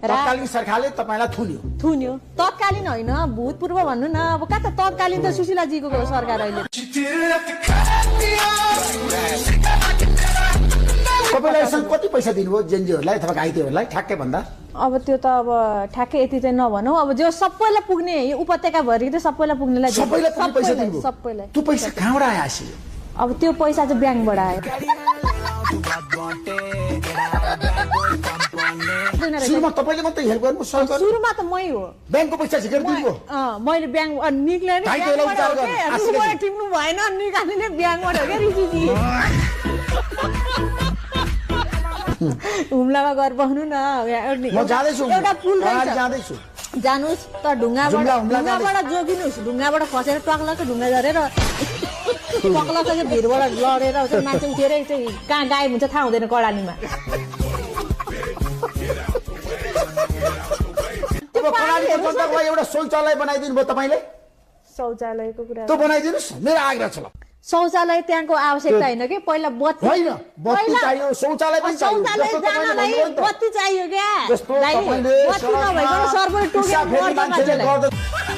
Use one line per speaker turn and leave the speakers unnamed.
तत्कालीन सरकारले तपाईलाई
थुन्यो तत्कालीन होइन भूतपूर्व भन्नु न अब कहाँ त तत्कालीन त सुशीलाजीको सरकार अहिले
तपाईलाई कति पैसा दिनुभयो जेनजीहरूलाई अथवा घाइतेहरूलाई ठ्याक्कै भन्दा
अब त्यो त अब ठ्याक्कै यति चाहिँ नभनौ अब जो सबैलाई पुग्ने यो उपत्यका भरि त सबैलाई पुग्नेलाई
सबैलाई पैसा दिनुभयो
सबैलाई
त्यो पैसा कहाँबाट आयो आसी
अब त्यो पैसा चाहिँ ब्याङ्कबाट आयो
सुरुमा तपाईले मात्रै हेल्प गर्नु सहयोग गर्नु
सुरुमा त मै हो
ब्याङ्कको पैसा झिकेर दिनुभयो
मैले ब्याङ्क निक्लेन टिप्नु भएन निकाल्ने ब्याङ्कबाट हो क्या ऋषिजी हुम्लामा गएर बस्नु न
म जाँदैछु
एउटा पुल
जाँदैछु
जानुस् त ढुङ्गाबाट जोगिनुहोस् ढुङ्गाबाट खसेर टक्लक ढुङ्गा झरेर टक्लक भिरबाट लडेर मान्छे उठेर कहाँ गायब हुन्छ थाहा हुँदैन कडालीमा
एउटा शौचालय बनाइदिनु भयो तपाईले
शौचालयको कुरा
त्यो बनाइदिनुस् मेरो आग्रह छ
शौचालय त्यहाँको आवश्यकता होइन कि पहिला बत्ती
होइन बत्ती चाहियो शौचालय पनि चाहियो
बत्ती चाहियो क्या बत्ती नभइकन सर्भर टोकेर